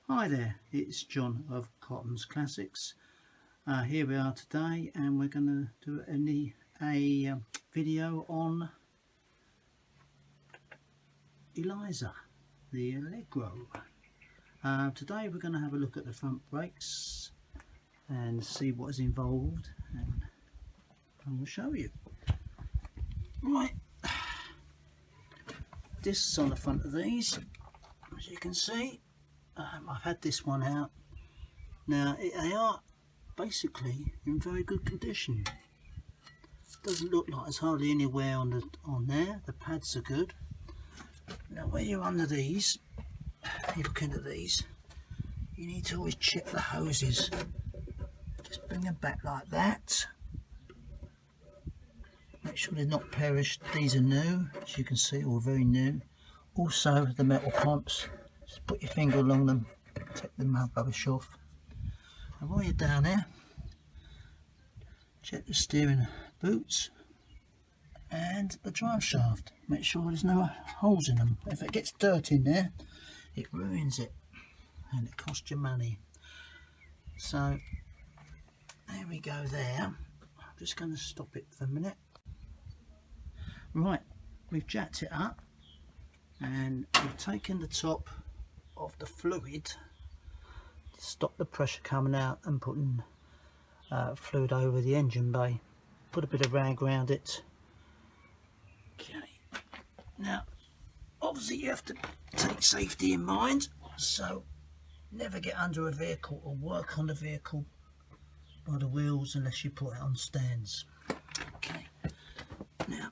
Hi there, it's John of Cotton's Classics. Here we are today, and we're going to do a video on Eliza, the Allegro. Today we're going to have a look at the front brakes and see what is involved, and I will show you. Right, discs on the front of these, as you can see. I've had this one out. Now they are basically in very good condition. Doesn't look like there's hardly any wear on there. The pads are good. Now when you're under these, you look into these, you need to always check the hoses. Just bring them back like that. Make sure they're not perished. These are new, as you can see, all very new. Also the metal pumps. Just put your finger along them, take the mud rubbish off. And while you're down there, check the steering boots and the drive shaft. Make sure there's no holes in them. If it gets dirt in there, it ruins it and it costs you money. So there we go there. I'm just going to stop it for a minute. Right, we've jacked it up and we've taken the top of the fluid to stop the pressure coming out, and putting fluid over the engine bay. Put a bit of rag around it. Okay, now obviously you have to take safety in mind, so never get under a vehicle or work on the vehicle by the wheels unless you put it on stands. Okay, now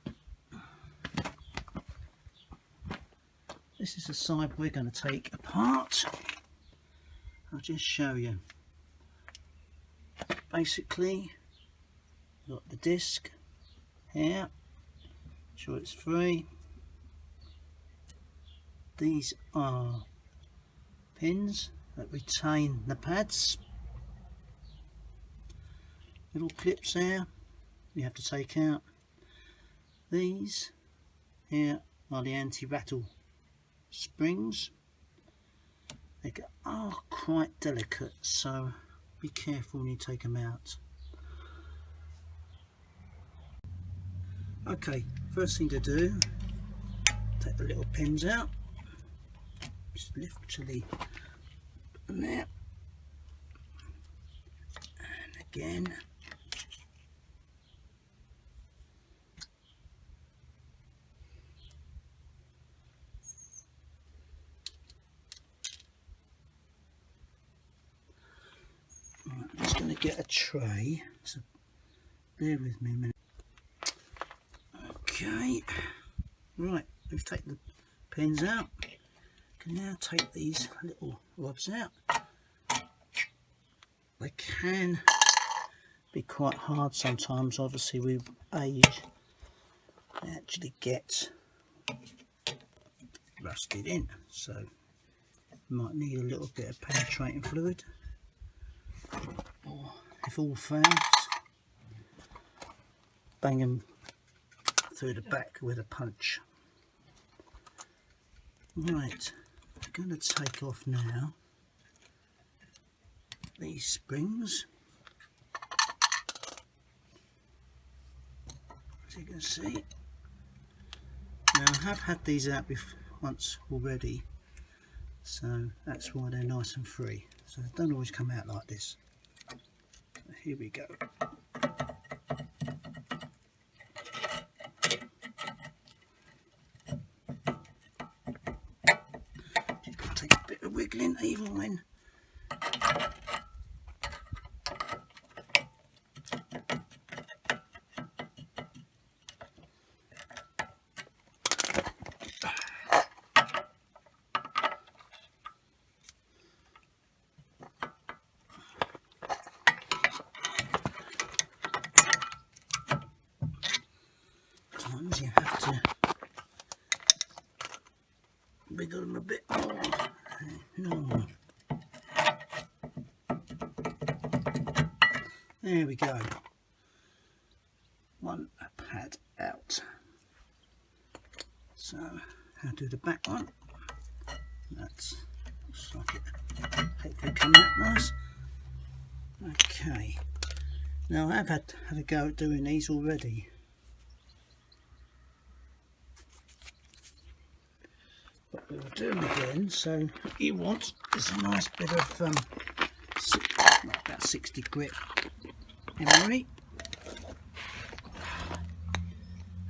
this is the side we're going to take apart. I'll just show you. Basically, you've got the disc here. Sure it's free. These are pins that retain the pads. Little clips there you have to take out. These here are the anti-rattle springs. They are quite delicate, so be careful when you take them out. Okay, first thing to do, take the little pins out. Just literally put them there, and again. I'm just going to get a tray, so bear with me a minute. Okay, right, we've taken the pins out. Can now take these little rods out. They can be quite hard sometimes, obviously with age. They actually get rusted in, so you might need a little bit of penetrating fluid. Or if all fails, bang them through the back with a punch. Right, I'm going to take off now these springs. As you can see, now I have had these out once already, so that's why they're nice and free. So they don't always come out like this. Here we go. Just got to take a bit of wiggling even when you have to wiggle them a bit more than normal. There we go. One pad out. So how to do the back one? That's looks like it Hopefully come out nice. Okay, now I have had a go at doing these already, but we'll do them again. So what you want is a nice bit of about 60 grit emery,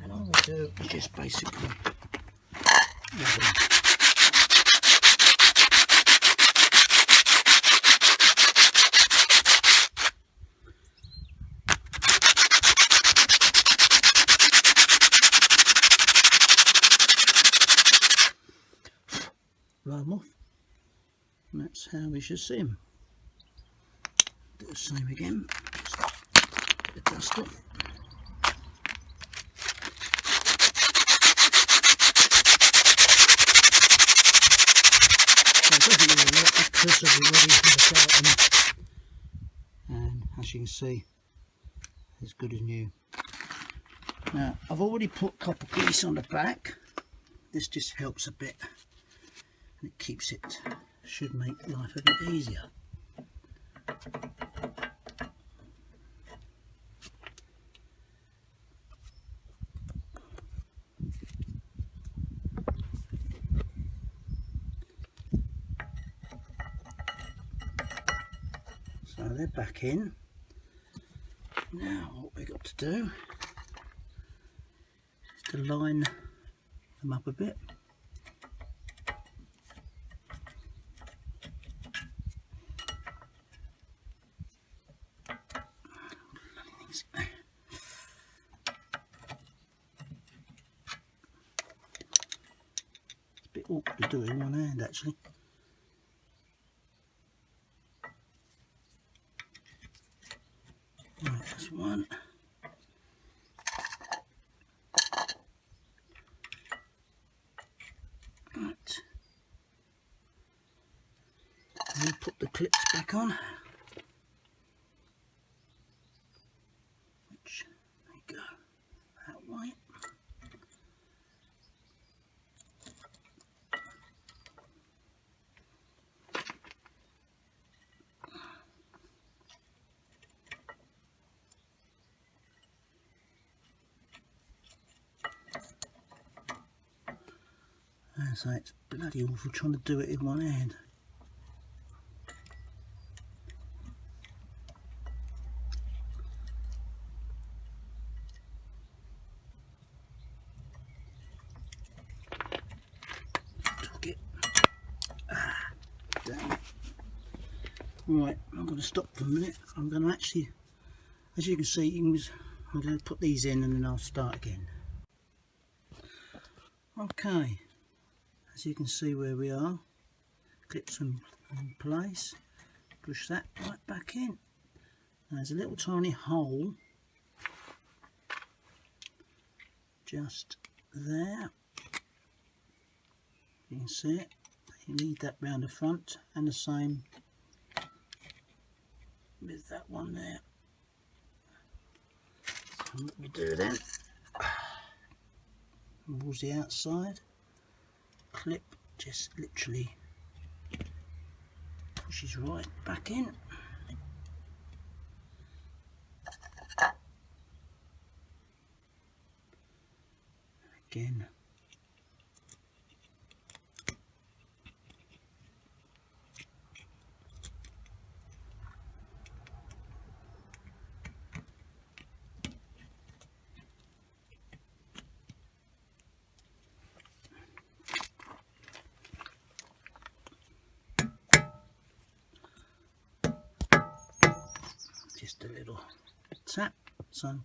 and all we do is just basically roll them off, and that's how we should see them. Do the same again, just get the dust off. So it doesn't really work because I've already had a go at them, and as you can see, as good as new. Now I've already put copper grease on the back. This just helps a bit, and it keeps it, should make life a bit easier. So they're back in. Now what we've got to do is to line them up a bit. It's a bit awkward to do it in one hand actually. Right, that's one. Right. And put the clips back on. Which, there you go, that way. And so it's bloody awful trying to do it in one hand. Took it. Damn it. Right, I'm going to stop for a minute. I'm going to actually, as you can see, I'm going to put these in and then I'll start again. Okay, as you can see where we are, clips in place, push that right back in. And there's a little tiny hole just there. You can see it. You need that round the front, and the same with that one there. So what we do then, towards the outside, clip just literally pushes right back in. Again. Just a little tap, so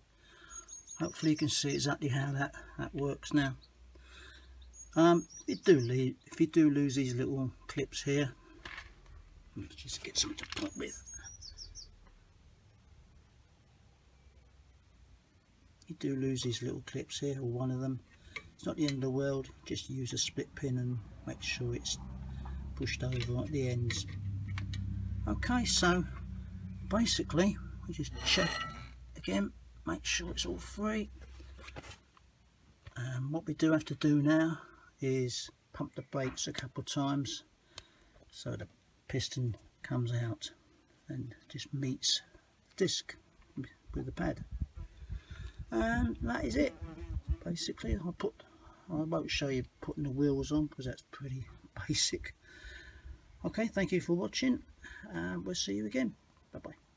hopefully you can see exactly how that works now. If you do lose these little clips here, let's just get something to put with. You do lose these little clips here, or one of them, it's not the end of the world. Just use a split pin and make sure it's pushed over at the ends. Okay, so basically we just check again, make sure it's all free. What we do have to do now is pump the brakes a couple of times so the piston comes out and just meets the disc with the pad, and that is it basically. I won't show you putting the wheels on because that's pretty basic. Okay, thank you for watching, and we'll see you again. Bye bye.